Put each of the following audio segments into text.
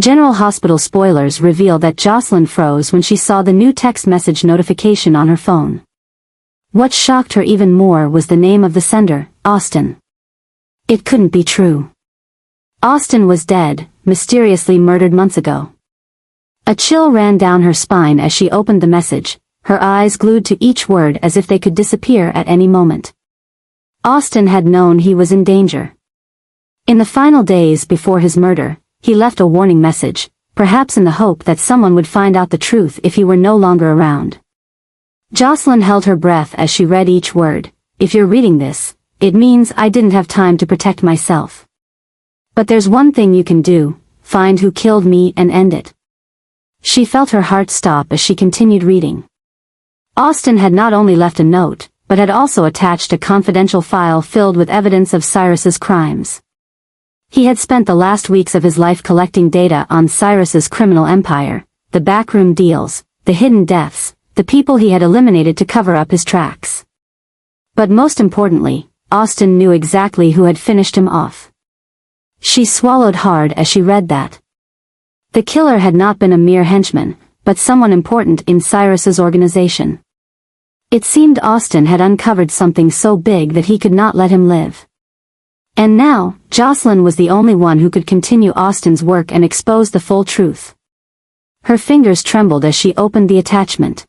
General Hospital spoilers reveal that Joselyn froze when she saw the new text message notification on her phone. What shocked her even more was the name of the sender, Austin. It couldn't be true. Austin was dead, mysteriously murdered months ago. A chill ran down her spine as she opened the message, her eyes glued to each word as if they could disappear at any moment. Austin had known he was in danger. In the final days before his murder, he left a warning message, perhaps in the hope that someone would find out the truth if he were no longer around. Joselyn held her breath as she read each word. If you're reading this, it means I didn't have time to protect myself. But there's one thing you can do, find who killed me and end it. She felt her heart stop as she continued reading. Austin had not only left a note, but had also attached a confidential file filled with evidence of Cyrus's crimes. He had spent the last weeks of his life collecting data on Cyrus's criminal empire, the backroom deals, the hidden deaths, the people he had eliminated to cover up his tracks. But most importantly, Austin knew exactly who had finished him off. She swallowed hard as she read that. The killer had not been a mere henchman, but someone important in Cyrus's organization. It seemed Austin had uncovered something so big that he could not let him live. And now, Joselyn was the only one who could continue Austin's work and expose the full truth. Her fingers trembled as she opened the attachment.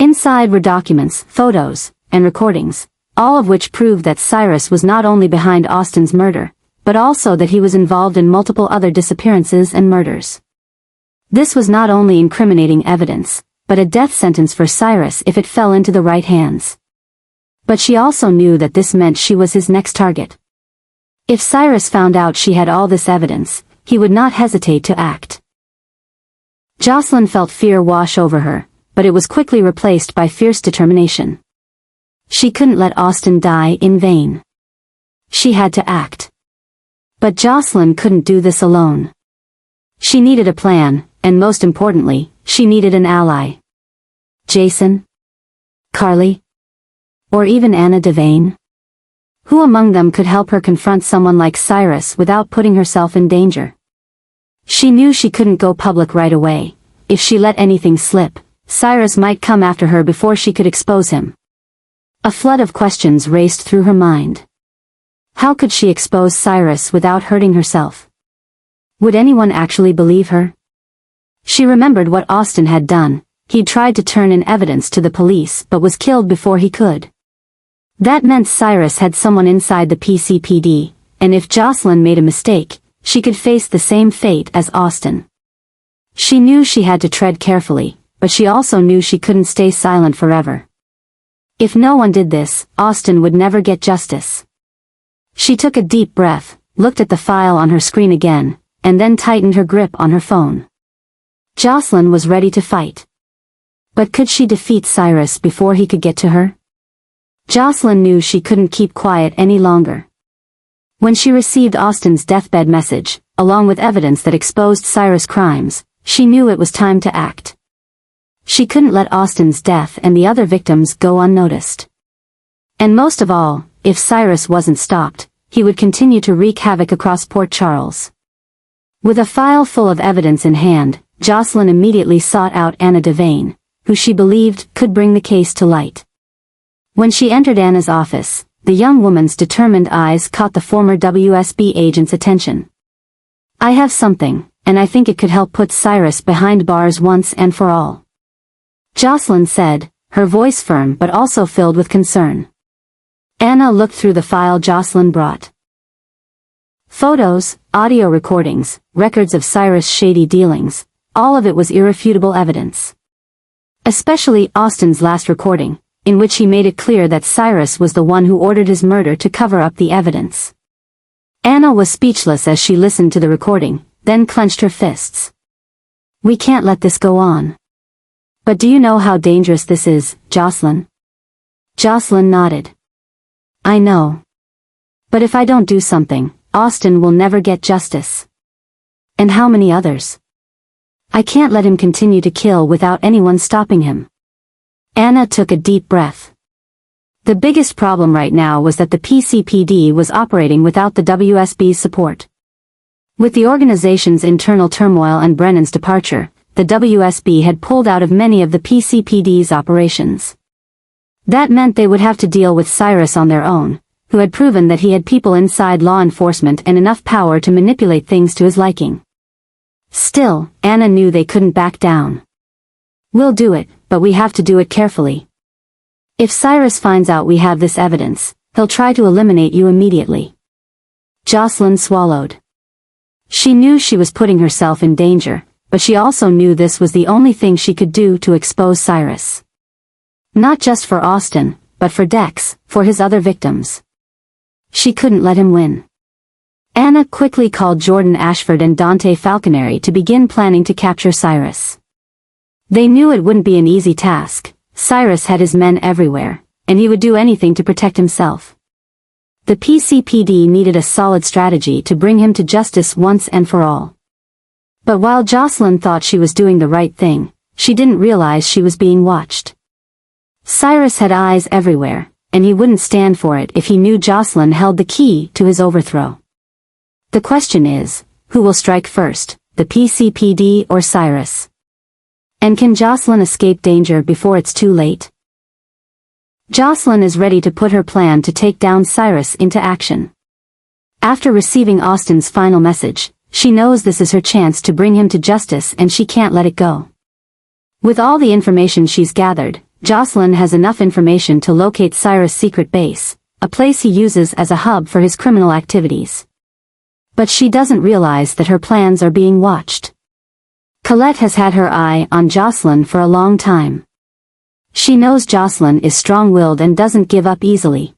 Inside were documents, photos, and recordings, all of which proved that Cyrus was not only behind Austin's murder, but also that he was involved in multiple other disappearances and murders. This was not only incriminating evidence, but a death sentence for Cyrus if it fell into the right hands. But she also knew that this meant she was his next target. If Cyrus found out she had all this evidence, he would not hesitate to act. Joselyn felt fear wash over her, but it was quickly replaced by fierce determination. She couldn't let Austin die in vain. She had to act. But Joselyn couldn't do this alone. She needed a plan, and most importantly, she needed an ally. Jason? Carly? Or even Anna Devane? Who among them could help her confront someone like Cyrus without putting herself in danger? She knew she couldn't go public right away. If she let anything slip, Cyrus might come after her before she could expose him. A flood of questions raced through her mind. How could she expose Cyrus without hurting herself? Would anyone actually believe her? She remembered what Austin had done. He'd tried to turn in evidence to the police but was killed before he could. That meant Cyrus had someone inside the PCPD, and if Joselyn made a mistake, she could face the same fate as Austin. She knew she had to tread carefully, but she also knew she couldn't stay silent forever. If no one did this, Austin would never get justice. She took a deep breath, looked at the file on her screen again, and then tightened her grip on her phone. Joselyn was ready to fight. But could she defeat Cyrus before he could get to her? Joselyn knew she couldn't keep quiet any longer. When she received Austin's deathbed message, along with evidence that exposed Cyrus' crimes, she knew it was time to act. She couldn't let Austin's death and the other victims go unnoticed. And most of all, if Cyrus wasn't stopped, he would continue to wreak havoc across Port Charles. With a file full of evidence in hand, Joselyn immediately sought out Anna Devane, who she believed could bring the case to light. When she entered Anna's office, the young woman's determined eyes caught the former WSB agent's attention. "I have something, and I think it could help put Cyrus behind bars once and for all," Joselyn said, her voice firm but also filled with concern. Anna looked through the file Joselyn brought. Photos, audio recordings, records of Cyrus' shady dealings, all of it was irrefutable evidence. Especially Austin's last recording, in which he made it clear that Cyrus was the one who ordered his murder to cover up the evidence. Anna was speechless as she listened to the recording, then clenched her fists. "We can't let this go on." "But do you know how dangerous this is, Joselyn?" Joselyn nodded. "I know. But if I don't do something, Austin will never get justice. And how many others? I can't let him continue to kill without anyone stopping him." Anna took a deep breath. The biggest problem right now was that the PCPD was operating without the WSB's support. With the organization's internal turmoil and Brennan's departure, the WSB had pulled out of many of the PCPD's operations. That meant they would have to deal with Cyrus on their own, who had proven that he had people inside law enforcement and enough power to manipulate things to his liking. Still, Anna knew they couldn't back down. "We'll do it, but we have to do it carefully. If Cyrus finds out we have this evidence, he'll try to eliminate you immediately." Joselyn swallowed. She knew she was putting herself in danger, but she also knew this was the only thing she could do to expose Cyrus. Not just for Austin, but for Dex, for his other victims. She couldn't let him win. Anna quickly called Jordan Ashford and Dante Falconeri to begin planning to capture Cyrus. They knew it wouldn't be an easy task. Cyrus had his men everywhere, and he would do anything to protect himself. The PCPD needed a solid strategy to bring him to justice once and for all. But while Joselyn thought she was doing the right thing, she didn't realize she was being watched. Cyrus had eyes everywhere, and he wouldn't stand for it if he knew Joselyn held the key to his overthrow. The question is, who will strike first, the PCPD or Cyrus? And can Joselyn escape danger before it's too late? Joselyn is ready to put her plan to take down Cyrus into action. After receiving Austin's final message, she knows this is her chance to bring him to justice and she can't let it go. With all the information she's gathered, Joselyn has enough information to locate Cyrus' secret base, a place he uses as a hub for his criminal activities. But she doesn't realize that her plans are being watched. Colette has had her eye on Joselyn for a long time. She knows Joselyn is strong-willed and doesn't give up easily.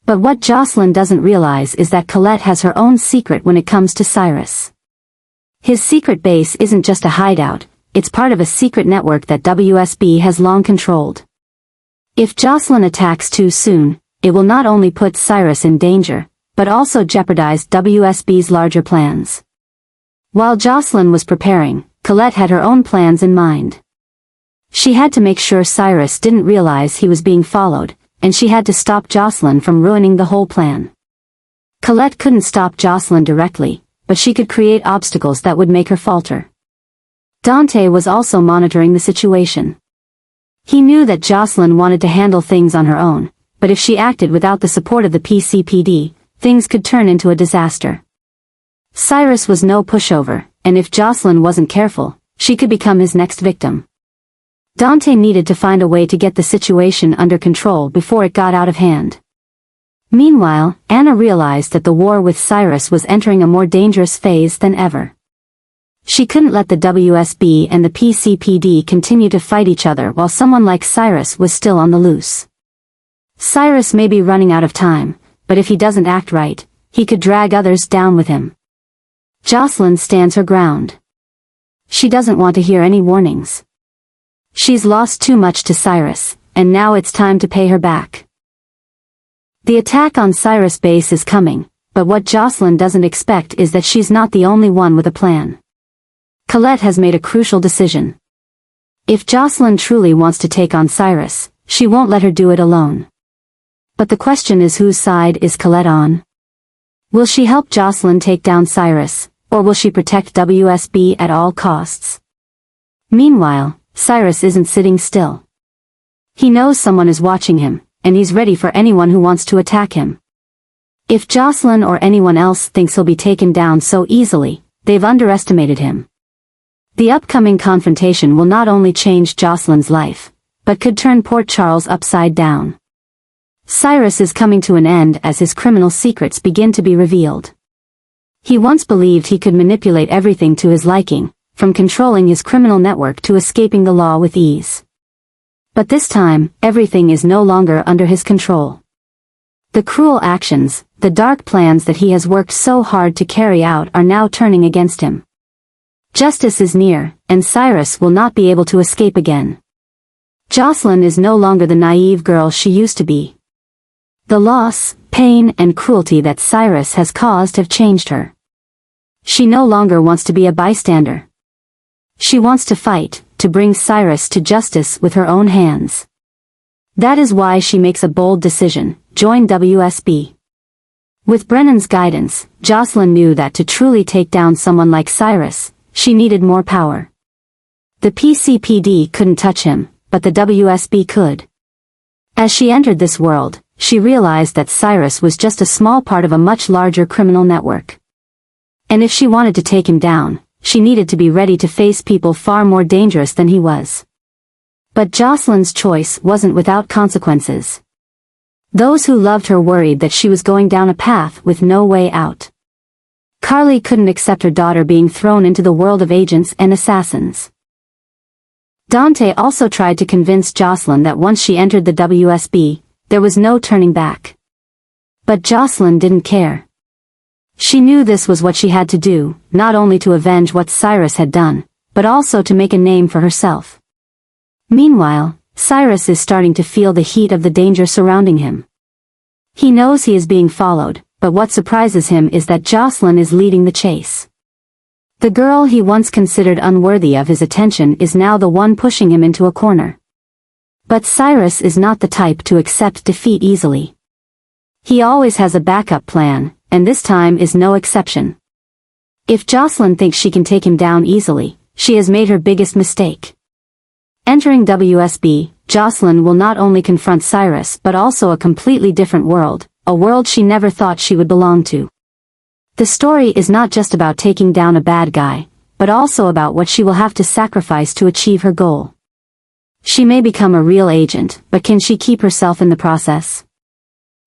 But what Joselyn doesn't realize is that Colette has her own secret when it comes to Cyrus. His secret base isn't just a hideout, it's part of a secret network that WSB has long controlled. If Joselyn attacks too soon, it will not only put Cyrus in danger, but also jeopardize WSB's larger plans. While Joselyn was preparing, Colette had her own plans in mind. She had to make sure Cyrus didn't realize he was being followed, and she had to stop Joselyn from ruining the whole plan. Colette couldn't stop Joselyn directly, but she could create obstacles that would make her falter. Dante was also monitoring the situation. He knew that Joselyn wanted to handle things on her own, but if she acted without the support of the PCPD, things could turn into a disaster. Cyrus was no pushover, and if Joselyn wasn't careful, she could become his next victim. Dante needed to find a way to get the situation under control before it got out of hand. Meanwhile, Anna realized that the war with Cyrus was entering a more dangerous phase than ever. She couldn't let the WSB and the PCPD continue to fight each other while someone like Cyrus was still on the loose. Cyrus may be running out of time, but if he doesn't act right, he could drag others down with him. Joselyn stands her ground. She doesn't want to hear any warnings. She's lost too much to Cyrus, and now it's time to pay her back. The attack on Cyrus' base is coming, but what Joselyn doesn't expect is that she's not the only one with a plan. Colette has made a crucial decision. If Joselyn truly wants to take on Cyrus, she won't let her do it alone. But the question is, whose side is Colette on? Will she help Joselyn take down Cyrus, or will she protect WSB at all costs? Meanwhile, Cyrus isn't sitting still. He knows someone is watching him, and he's ready for anyone who wants to attack him. If Joselyn or anyone else thinks he'll be taken down so easily, they've underestimated him. The upcoming confrontation will not only change Joselyn's life, but could turn Port Charles upside down. Cyrus is coming to an end as his criminal secrets begin to be revealed. He once believed he could manipulate everything to his liking, from controlling his criminal network to escaping the law with ease. But this time, everything is no longer under his control. The cruel actions, the dark plans that he has worked so hard to carry out are now turning against him. Justice is near, and Cyrus will not be able to escape again. Joselyn is no longer the naive girl she used to be. The loss, pain, and cruelty that Cyrus has caused have changed her. She no longer wants to be a bystander. She wants to fight, to bring Cyrus to justice with her own hands. That is why she makes a bold decision: join WSB. With Brennan's guidance, Joselyn knew that to truly take down someone like Cyrus, she needed more power. The PCPD couldn't touch him, but the WSB could. As she entered this world, she realized that Cyrus was just a small part of a much larger criminal network. And if she wanted to take him down, she needed to be ready to face people far more dangerous than he was. But Joselyn's choice wasn't without consequences. Those who loved her worried that she was going down a path with no way out. Carly couldn't accept her daughter being thrown into the world of agents and assassins. Dante also tried to convince Joselyn that once she entered the WSB, there was no turning back. But Joselyn didn't care. She knew this was what she had to do, not only to avenge what Cyrus had done, but also to make a name for herself. Meanwhile, Cyrus is starting to feel the heat of the danger surrounding him. He knows he is being followed, but what surprises him is that Joselyn is leading the chase. The girl he once considered unworthy of his attention is now the one pushing him into a corner. But Cyrus is not the type to accept defeat easily. He always has a backup plan, and this time is no exception. If Joselyn thinks she can take him down easily, she has made her biggest mistake. Entering WSB, Joselyn will not only confront Cyrus but also a completely different world, a world she never thought she would belong to. The story is not just about taking down a bad guy, but also about what she will have to sacrifice to achieve her goal. She may become a real agent, but can she keep herself in the process?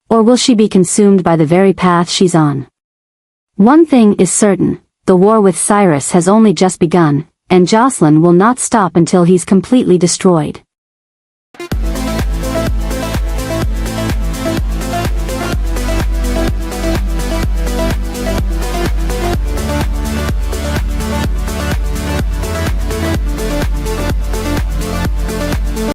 Or will she be consumed by the very path she's on? One thing is certain, the war with Cyrus has only just begun, and Joselyn will not stop until he's completely destroyed.